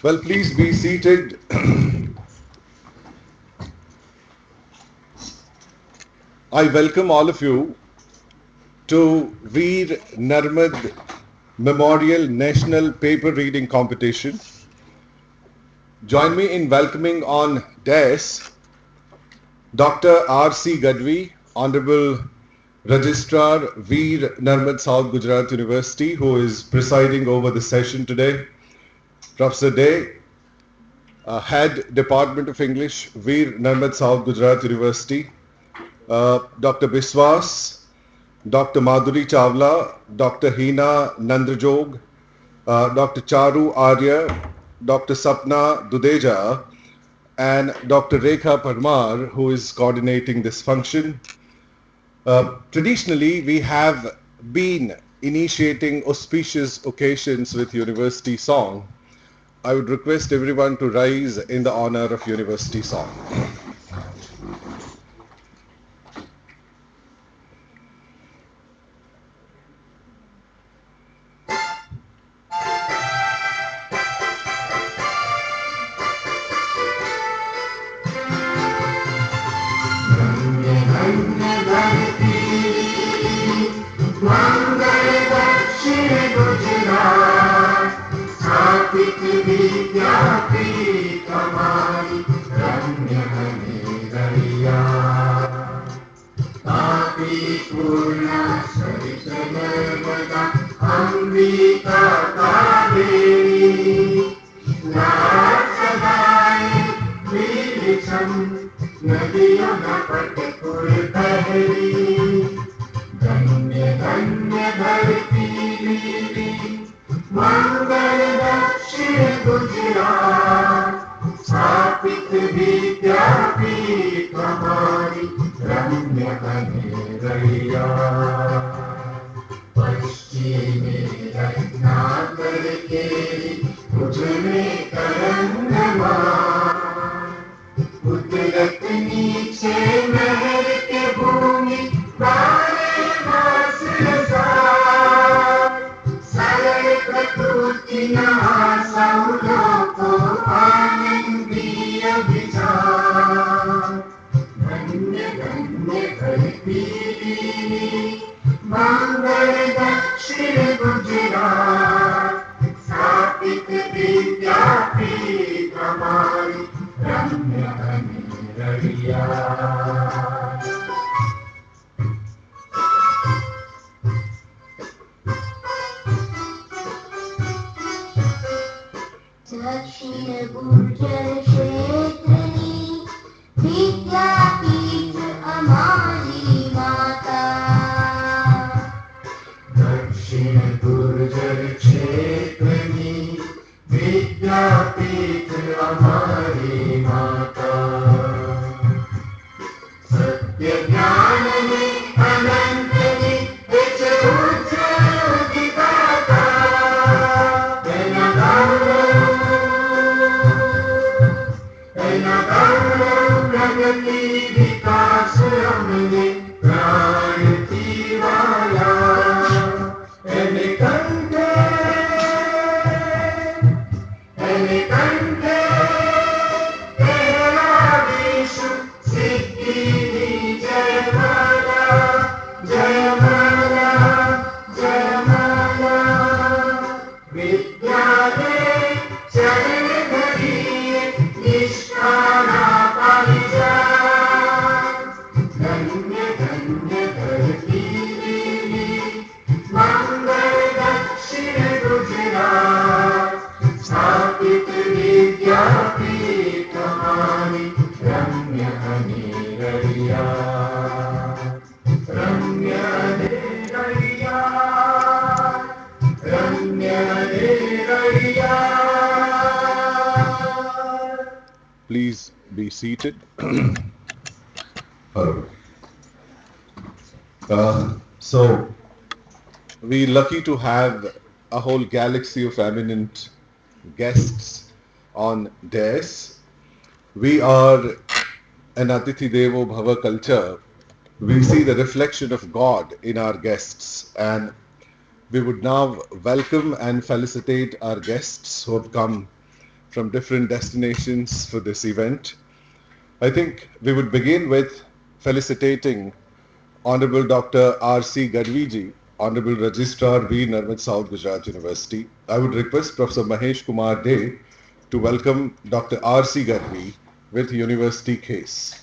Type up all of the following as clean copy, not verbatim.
Well, please be seated. I welcome all of you to Veer Narmad Memorial National Paper Reading Competition. Join me in welcoming on dais Dr. R.C. Gadvi, Honorable Registrar, Veer Narmad South Gujarat University, who is presiding over the session today. Professor Day, Head Department of English, Veer Narmad South Gujarat University. Dr. Biswas, Dr. Madhuri Chawla, Dr. Hina Nandrajog, Dr. Charu Arya, Dr. Sapna Dudeja, and Dr. Rekha Parmar, who is coordinating this function. Traditionally, we have been initiating auspicious occasions with University Song. I would request everyone to rise in the honor of University Song. Please be seated. So, we're lucky to have a whole galaxy of eminent guests on dais. We are an Atithi Devo Bhava culture. We see the reflection of God in our guests, and we would now welcome and felicitate our guests who have come from different destinations for this event. I think we would begin with felicitating Honorable Dr. R.C. Gadviji, Honorable Registrar Veer, Narmad, South Gujarat University. I would request Professor Mahesh Kumar Dey to welcome Dr. R.C. Gadvi with University Case.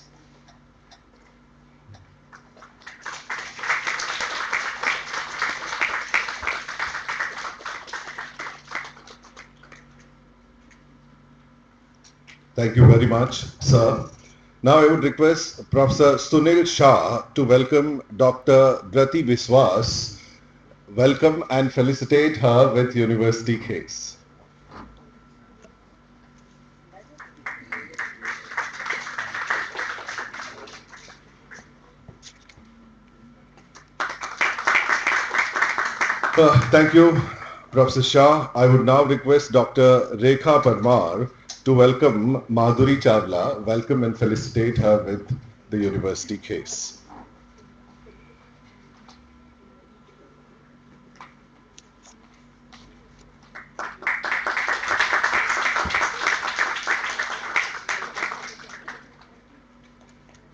Thank you very much, sir. Now I would request Professor Sunil Shah to welcome Dr. Brati Biswas. Welcome and felicitate her with University Case. Thank you, Professor Shah. I would now request Dr. Rekha Parmar to welcome Madhuri Chawla. Welcome and felicitate her with the University Case.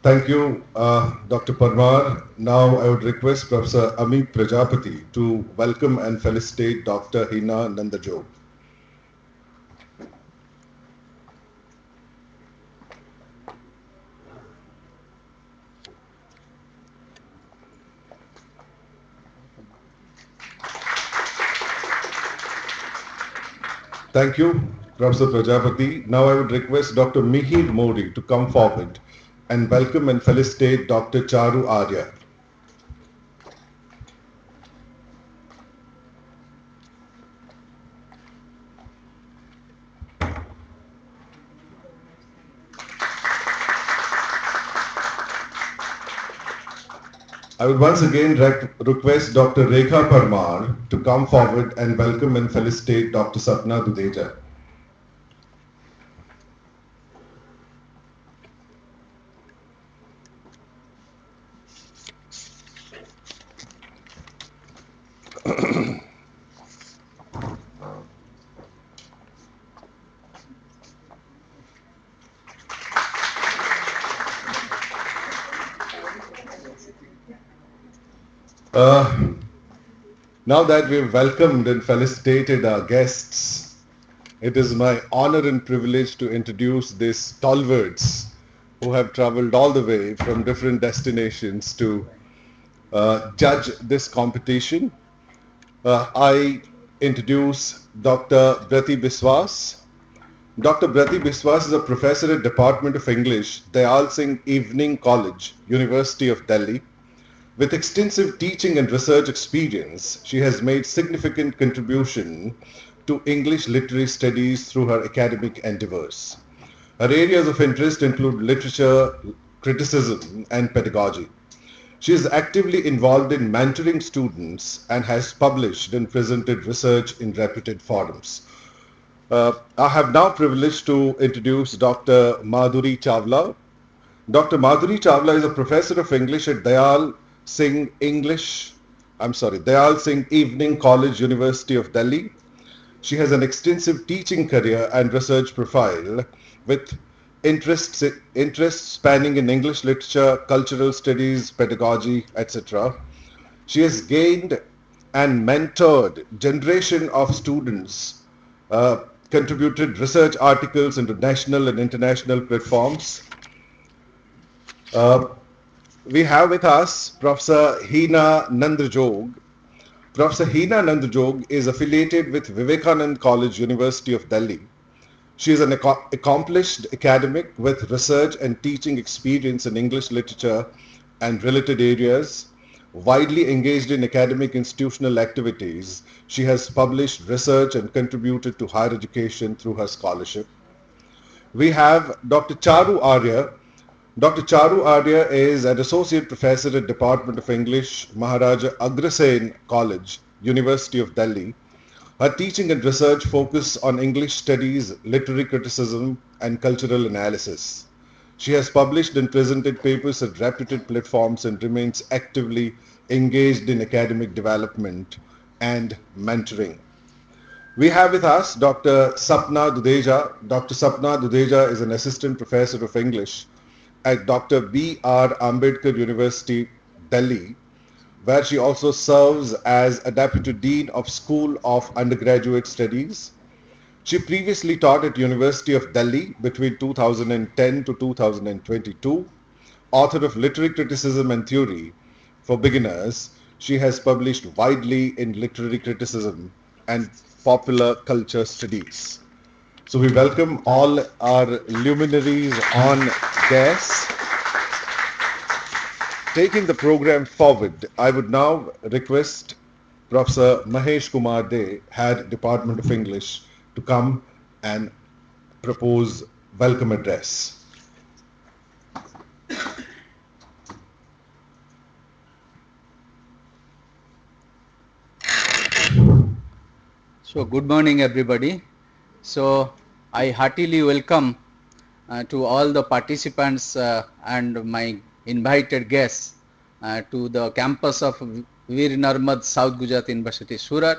Thank you, Dr. Parmar. Now I would request Professor Amit Prajapati to welcome and felicitate Dr. Hina Nandajog. Thank you, Professor Prajapati. Now I would request Dr. Mihir Modi to come forward and welcome and felicitate Dr. Charu Arya. I would once again request Dr. Rekha Parmar to come forward and welcome and felicitate Dr. Sapna Dudeja. Now that we've welcomed and felicitated our guests, it is my honor and privilege to introduce these stalwarts who have traveled all the way from different destinations to judge this competition. I introduce Dr. Brati Biswas. Dr. Brati Biswas is a professor at Department of English, Dayal Singh Evening College, University of Delhi. With extensive teaching and research experience, she has made significant contribution to English literary studies through her academic endeavors. Her areas of interest include literature, criticism, and pedagogy. She is actively involved in mentoring students and has published and presented research in reputed forums. I have now privileged to introduce Dr. Madhuri Chawla. Dr. Madhuri Chawla is a professor of English at Dayal Singh Evening College, University of Delhi. She has an extensive teaching career and research profile with interests spanning in English literature, cultural studies, pedagogy, etc. She has gained and mentored generation of students, contributed research articles into national and international platforms. We have with us Professor Hina Nandajog. Professor Hina Nandajog is affiliated with Vivekanand College, University of Delhi. She is an accomplished academic with research and teaching experience in English literature and related areas. Widely engaged in academic institutional activities, she has published research and contributed to higher education through her scholarship. We have Dr. Charu Arya. Dr. Charu Arya is an associate professor at Department of English, Maharaja Agrasen College, University of Delhi. Her teaching and research focus on English studies, literary criticism, and cultural analysis. She has published and presented papers at reputed platforms and remains actively engaged in academic development and mentoring. We have with us Dr. Sapna Dudeja. Dr. Sapna Dudeja is an assistant professor of English at Dr. B.R. Ambedkar University, Delhi, where she also serves as a deputy dean of School of Undergraduate Studies. She previously taught at University of Delhi between 2010 to 2022. Author of Literary Criticism and Theory for Beginners, she has published widely in literary criticism and popular culture studies. So we welcome all our luminaries on guests. Taking the program forward, I would now request Professor Mahesh Kumar De, Head Department of English, to come and propose welcome address. So good morning everybody. So I heartily welcome to all the participants and my invited guests to the campus of Veer Narmad, South Gujarat University, Surat.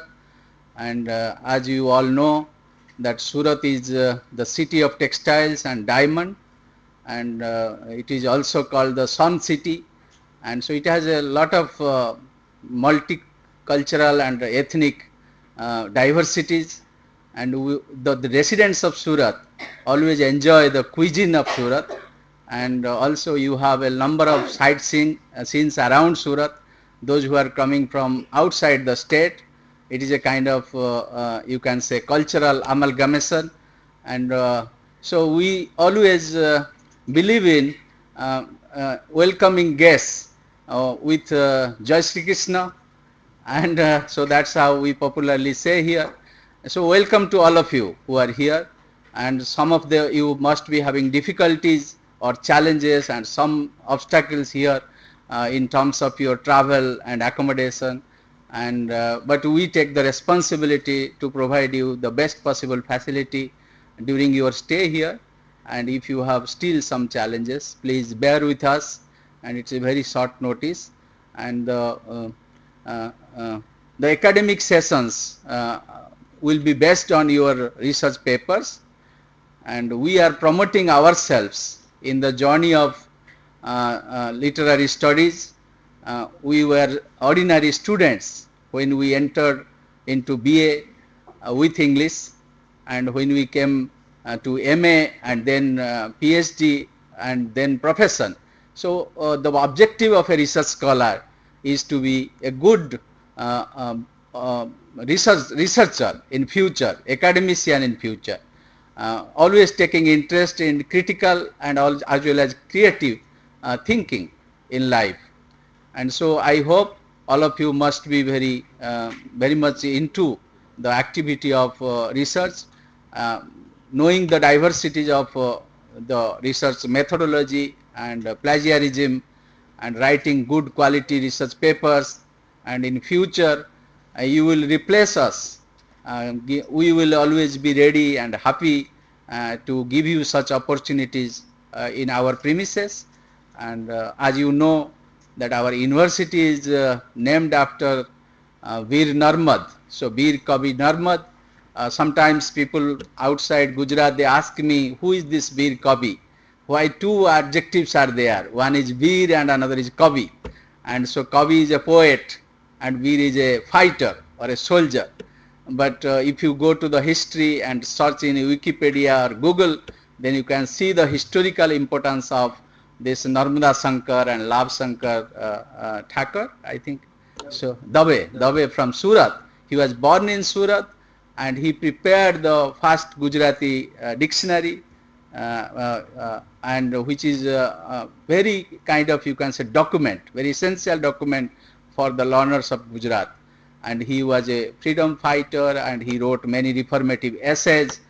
And as you all know that Surat is the city of textiles and diamond, and it is also called the Sun City, and so it has a lot of multicultural and ethnic diversities, and the residents of Surat always enjoy the cuisine of Surat, and also you have a number of sightseeing scenes around Surat. Those who are coming from outside the state, it is a kind of you can say cultural amalgamation, and so we always believe in welcoming guests with Jai Shri Krishna, and so that's how we popularly say here. So welcome to all of you who are here, and some of you must be having difficulties or challenges and some obstacles here in terms of your travel and accommodation, and but we take the responsibility to provide you the best possible facility during your stay here. And if you have still some challenges, please bear with us, and it's a very short notice, and the academic sessions will be based on your research papers, and we are promoting ourselves in the journey of literary studies. We were ordinary students when we entered into BA with English, and when we came to MA and then PhD and then profession. So the objective of a research scholar is to be a good researcher in future, academician in future, always taking interest in critical and as well as creative thinking in life. And so I hope all of you must be very much into the activity of research, knowing the diversities of the research methodology and plagiarism, and writing good quality research papers, and in future you will replace us. We will always be ready and happy to give you such opportunities in our premises. And as you know that our university is named after Veer Narmad. So Veer Kavi Narmad. Sometimes people outside Gujarat, they ask me, who is this Veer Kavi? Why two adjectives are there? One is Veer and another is Kavi. And so Kavi is a poet and Veer is a fighter or a soldier. But if you go to the history and search in Wikipedia or Google, then you can see the historical importance of this Narmada Shankar and Labh Shankar Thakur, I think. So Dave from Surat. He was born in Surat, and he prepared the first Gujarati dictionary, and which is a very kind of, you can say, document, very essential document for the learners of Gujarat. And he was a freedom fighter, and he wrote many reformative essays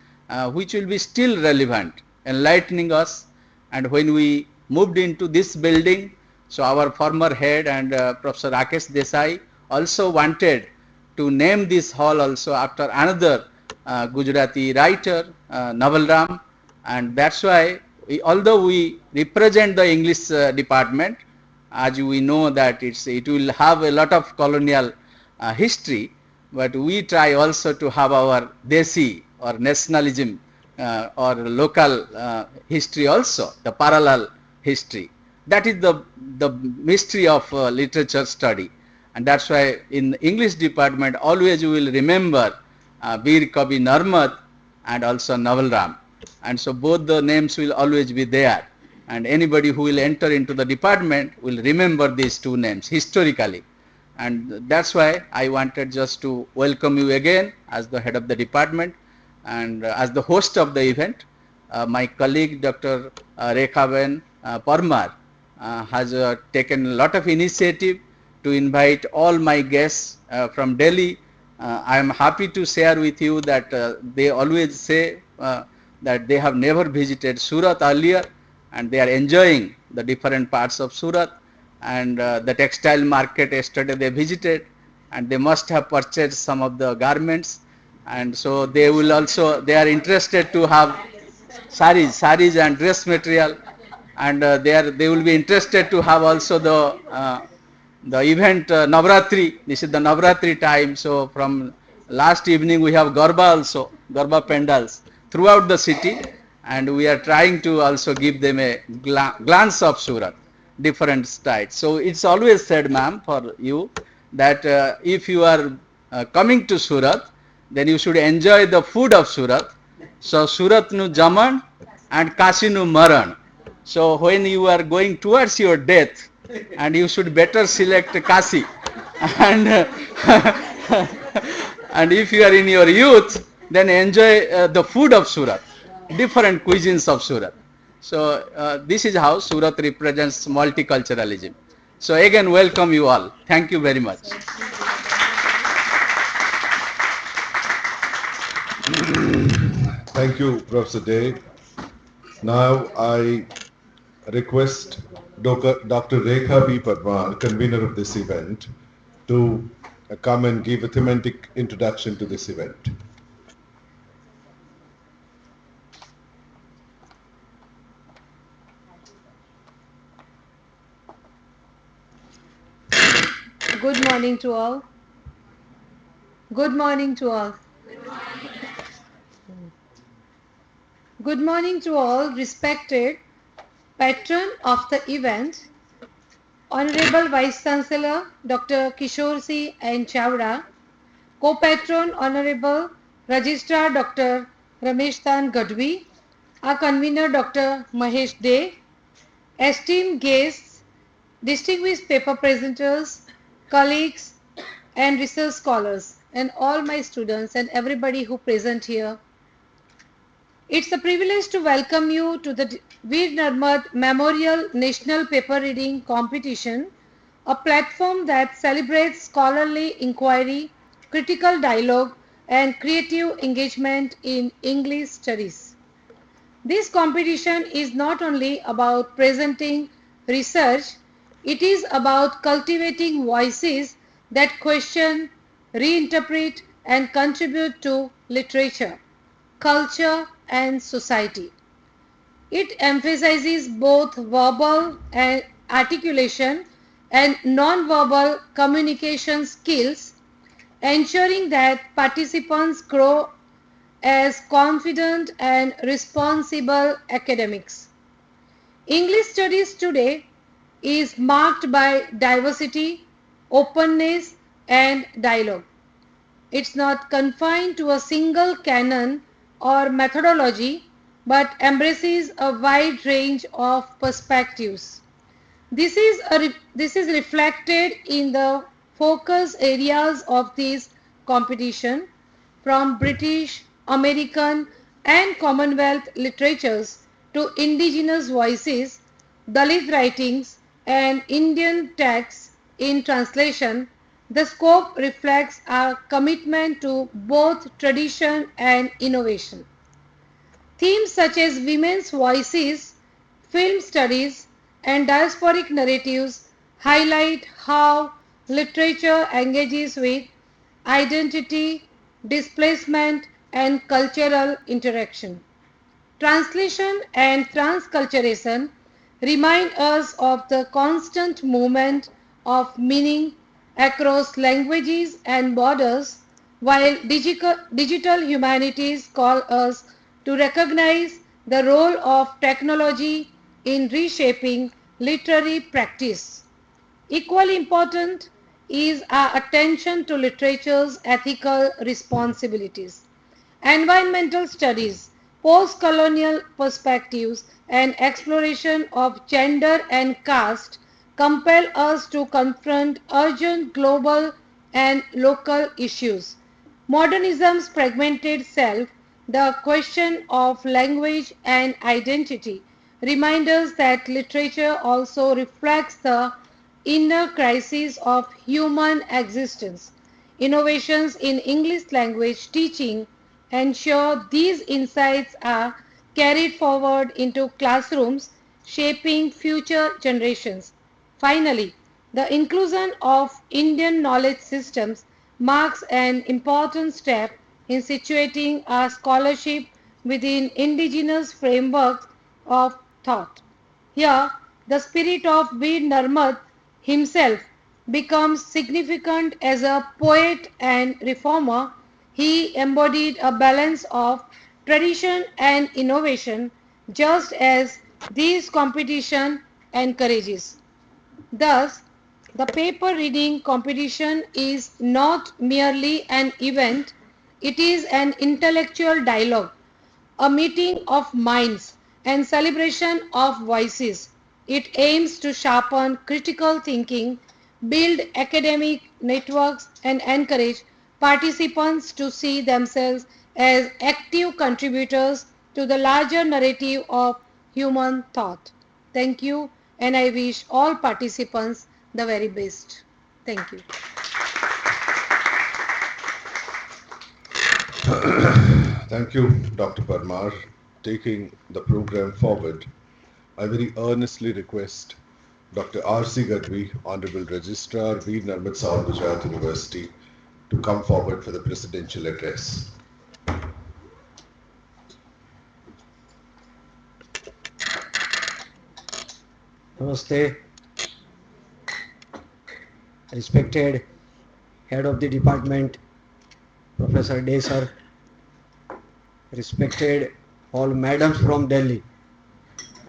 which will be still relevant, enlightening us. And when we moved into this building, so our former head and Professor Rakesh Desai also wanted to name this hall also after another Gujarati writer, Naval Ram, and that's why although we represent the English department, as we know that it will have a lot of colonial history, but we try also to have our desi or nationalism or local history also, the parallel history. That is the mystery of literature study, and that's why in English department always you will remember Veer Kavi Narmad and also Naval Ram, and so both the names will always be there, and anybody who will enter into the department will remember these two names historically. And that's why I wanted just to welcome you again as the head of the department and as the host of the event. My colleague Dr. Rekhaben Parmar has taken a lot of initiative to invite all my guests from Delhi. I am happy to share with you that they always say that they have never visited Surat earlier, and they are enjoying the different parts of Surat, and the textile market yesterday they visited, and they must have purchased some of the garments, and so they will also, they are interested to have saris and dress material, and they will be interested to have also the event Navratri. This is the Navratri time, so from last evening we have Garba also, Garba pandals throughout the city, and we are trying to also give them a glance of Surat, different styles. So it's always said, ma'am, for you that if you are coming to Surat, then you should enjoy the food of Surat. So Surat nu Jaman and Kashi nu Maran. So when you are going towards your death, and you should better select Kashi, and and if you are in your youth, then enjoy the food of Surat, different cuisines of Surat. So this is how Surat represents multiculturalism. So again, welcome you all. Thank you very much. Thank you, Professor Day. Now I request Dr. Rekha B. Parmar, convener of this event, to come and give a thematic introduction to this event. Good morning to all. Good morning to all. Good morning to all, respected patron of the event, Honorable Vice Chancellor Dr. Kishore C. N. Chawda, Co-Patron Honorable Registrar Dr. Ramesh Tan Gadvi, our convener Dr. Mahesh Dey, esteemed guests, distinguished paper presenters, colleagues and research scholars, and all my students and everybody who present here. It's a privilege to welcome you to the Veer Narmad Memorial National Paper Reading Competition, a platform that celebrates scholarly inquiry, critical dialogue, and creative engagement in English studies. This competition is not only about presenting research, it is about cultivating voices that question, reinterpret, and contribute to literature, culture, and society. It emphasizes both verbal and articulation and non-verbal communication skills, ensuring that participants grow as confident and responsible academics. English studies today is marked by diversity, openness, and dialogue. It's not confined to a single canon or methodology, but embraces a wide range of perspectives. This is reflected in the focus areas of this competition, from British, American, and Commonwealth literatures to indigenous voices, Dalit writings, and Indian texts in translation. The scope reflects our commitment to both tradition and innovation. Themes such as women's voices, film studies, and diasporic narratives highlight how literature engages with identity, displacement, and cultural interaction. Translation and transculturation remind us of the constant movement of meaning across languages and borders, while digital humanities call us to recognize the role of technology in reshaping literary practice. Equally important is our attention to literature's ethical responsibilities. Environmental studies, post-colonial perspectives, and exploration of gender and caste compel us to confront urgent global and local issues. Modernism's fragmented self, the question of language and identity, remind us that literature also reflects the inner crisis of human existence. Innovations in English language teaching ensure these insights are carried forward into classrooms, shaping future generations. Finally, the inclusion of Indian knowledge systems marks an important step in situating our scholarship within indigenous frameworks of thought. Here, the spirit of Veer Narmad himself becomes significant as a poet and reformer. He embodied a balance of tradition and innovation, just as this competition encourages. Thus, the paper reading competition is not merely an event, it is an intellectual dialogue, a meeting of minds and celebration of voices. It aims to sharpen critical thinking, build academic networks, and encourage participants to see themselves as active contributors to the larger narrative of human thought. Thank you, and I wish all participants the very best. Thank you. Thank you, Dr. Parmar. Taking the program forward, I very earnestly request Dr. R.C. Gadvi, Honorable Registrar, Veer Narmad South Gujarat University, to come forward for the presidential address. Namaste, respected head of the department, Professor Day sir, respected all madams from Delhi.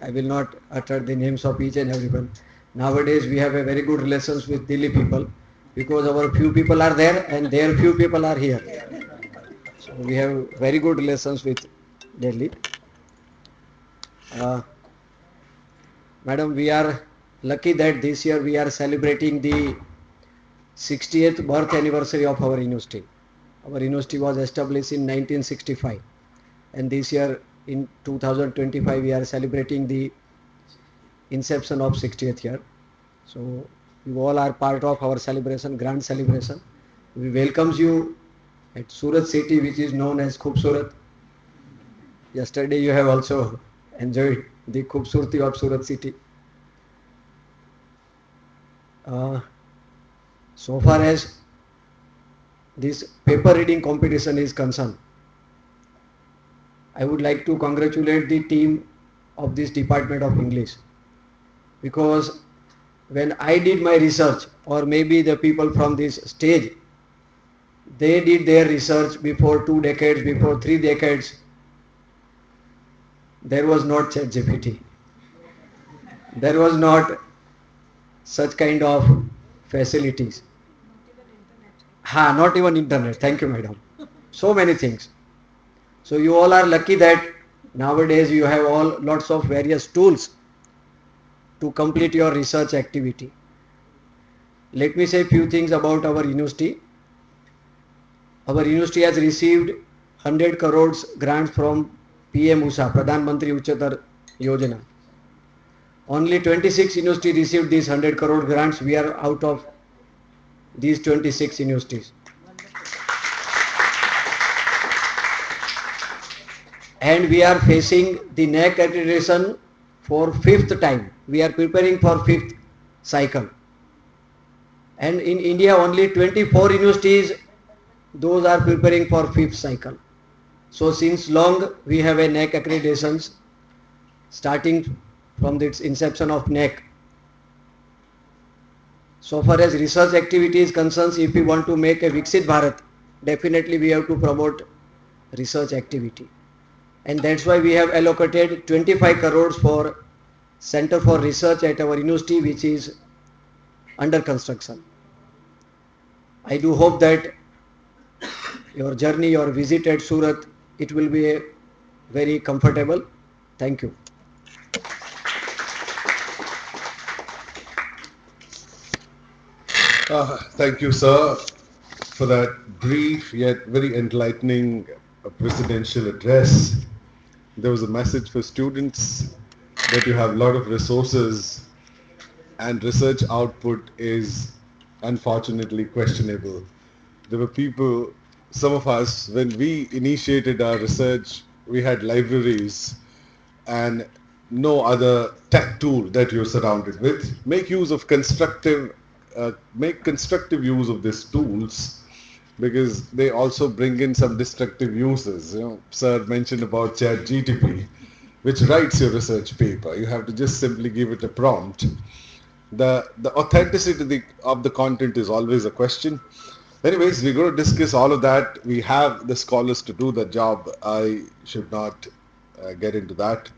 I will not utter the names of each and everyone. Nowadays we have a very good relations with Delhi people because our few people are there and their few people are here. So we have very good relations with Delhi. Madam, we are lucky that this year we are celebrating the 60th birth anniversary of our university. Our university was established in 1965 and this year in 2025 we are celebrating the inception of 60th year. So you all are part of our celebration, grand celebration. We welcomes you at Surat city, which is known as Khubsurat. Yesterday you have also enjoyed the Khubsurti of Surat city. So far as this paper reading competition is concerned, I would like to congratulate the team of this Department of English, because when I did my research, or maybe the people from this stage, they did their research before 2 decades, before 3 decades, there was not ChatGPT. There was not such kind of facilities. Not even internet. Thank you, madam. So many things. So you all are lucky that nowadays you have all lots of various tools to complete your research activity. Let me say a few things about our university. Our university has received 100 crores grants from PM USA, Pradhan Mantri Uchatar Yojana. Only 26 universities received these 100 crore grants. We are out of these 26 universities. And we are facing the NAC accreditation for 5th time. We are preparing for 5th cycle. And in India only 24 universities, those are preparing for 5th cycle. So since long we have a NAC accreditations starting from its inception of NAC. So far as research activity is concerned, if we want to make a Viksit Bharat, definitely we have to promote research activity. And that's why we have allocated 25 crores for Center for Research at our university, which is under construction. I do hope that your journey, your visit at Surat, it will be very comfortable. Thank you. Thank you, sir, for that brief yet very enlightening presidential address. There was a message for students that you have a lot of resources and research output is unfortunately questionable. There were people, some of us, when we initiated our research, we had libraries and no other tech tool that you're surrounded with. Make constructive use of these tools because they also bring in some destructive uses. Sir mentioned about ChatGTP, which writes your research paper. You have to just simply give it a prompt. The authenticity of the content is always a question. Anyways, we're going to discuss all of that. We have the scholars to do the job. I should not get into that.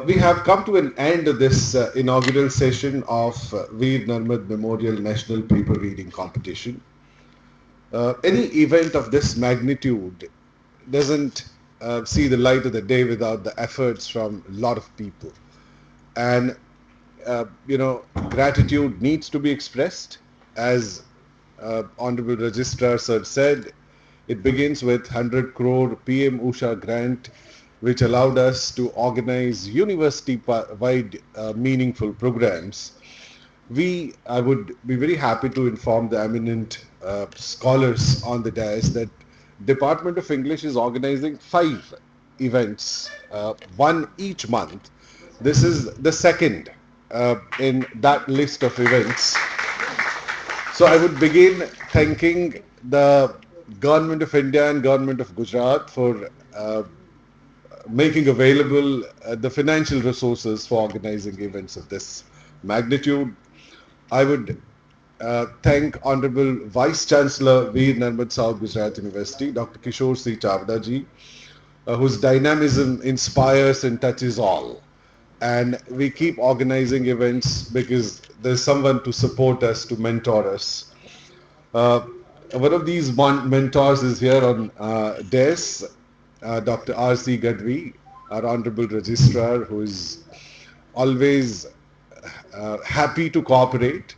We have come to an end of this inaugural session of Veer Narmad Memorial National Paper Reading Competition. Any event of this magnitude doesn't see the light of the day without the efforts from a lot of people. And, gratitude needs to be expressed. As Honorable Registrar Sir said, it begins with 100 crore PM Usha grant, which allowed us to organize university-wide meaningful programs. I would be very happy to inform the eminent scholars on the dais that Department of English is organizing 5 events, one each month. This is the second in that list of events. So I would begin thanking the Government of India and Government of Gujarat for making available the financial resources for organizing events of this magnitude. I would thank Honorable Vice Chancellor Veer Narmad South Gujarat University, Dr. Kishore C. Chavda ji, whose dynamism inspires and touches all. And we keep organizing events because there's someone to support us, to mentor us. One of these mentors is here on DES, Dr. R.C. Gadvi, our Honorable Registrar, who is always happy to cooperate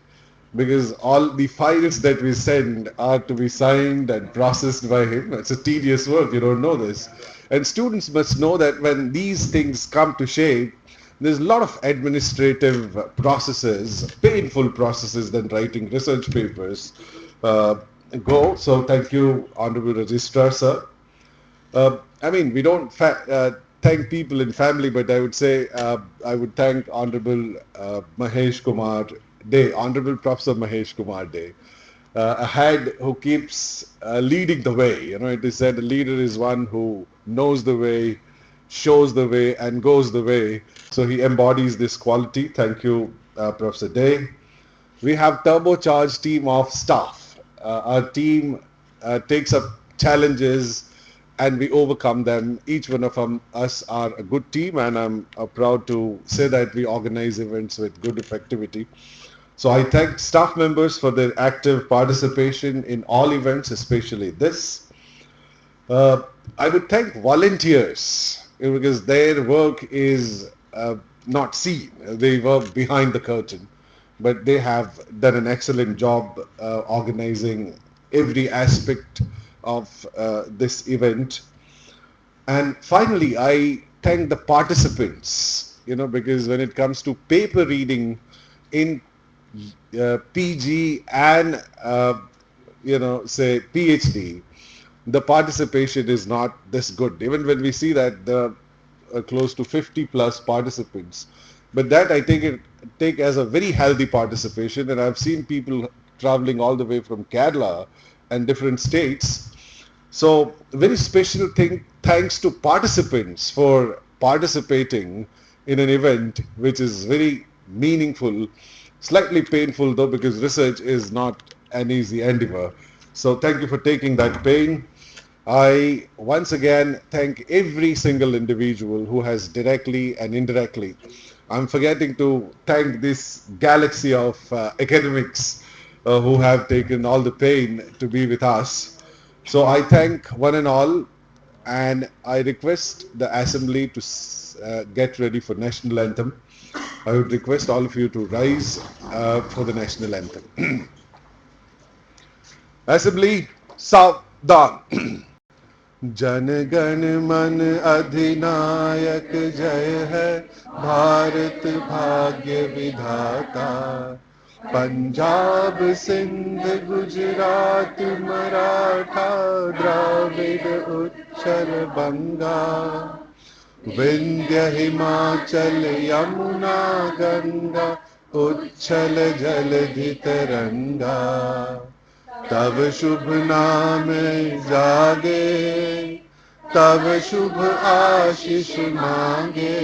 because all the files that we send are to be signed and processed by him. It's a tedious work, you don't know this. And students must know that when these things come to shape, there's a lot of administrative processes, painful processes than writing research papers go. So thank you, Honorable Registrar, sir. We don't thank people in family, but I would say I would thank Honorable Mahesh Kumar Day, Honorable Professor Mahesh Kumar Day, a head who keeps leading the way. It is said a leader is one who knows the way, shows the way, and goes the way. So he embodies this quality. Thank you, Professor Day. We have turbocharged team of staff. Our team takes up challenges and we overcome them. Each one of us are a good team, and I'm proud to say that we organize events with good effectivity. So I thank staff members for their active participation in all events, especially this. I would thank volunteers because their work is not seen. They work behind the curtain, but they have done an excellent job organizing every aspect of this event. And finally, I thank the participants, because when it comes to paper reading in PG and, say PhD, the participation is not this good. Even when we see that there are close to 50 plus participants, but that I take as a very healthy participation, and I've seen people traveling all the way from Kerala and different states. So very special thanks to participants for participating in an event which is very meaningful, slightly painful though, because research is not an easy endeavor. So thank you for taking that pain. I once again thank every single individual who has directly and indirectly. I'm forgetting to thank this galaxy of academics who have taken all the pain to be with us. So I thank one and all, and I request the assembly to get ready for national anthem. I would request all of you to rise for the national anthem. Assembly, सावधान. जन गण मन अधिनायक जय है, भारत भाग्य विधाता. पंजाब सिंध गुजरात मराठा द्राविड उच्चल बंगा. विंध्य हिमाचल यमुना गंगा उच्छल जलधि तरंगा. तब शुभ नाम जागे, तब शुभ आशीष मांगे.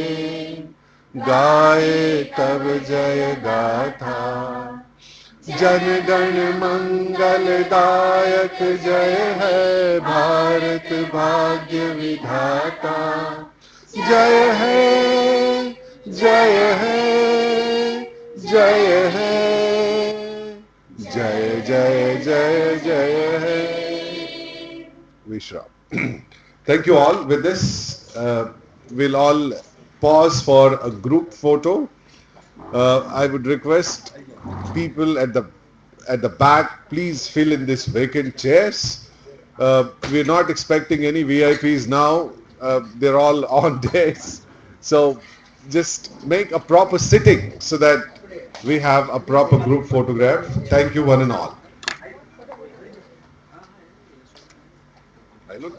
गाए तब जय गाथा. जन गण मंगल दायक जय है, भारत भाग्य विधाता. जय है, जय है, जय है. जय जय जय जय hai. Vishram. Thank you all. With this, we'll all pause for a group photo. I would request people at the back, please fill in these vacant chairs. We're not expecting any VIPs now. They're all on days. So just make a proper sitting so that we have a proper group photograph. Thank you one and all. I look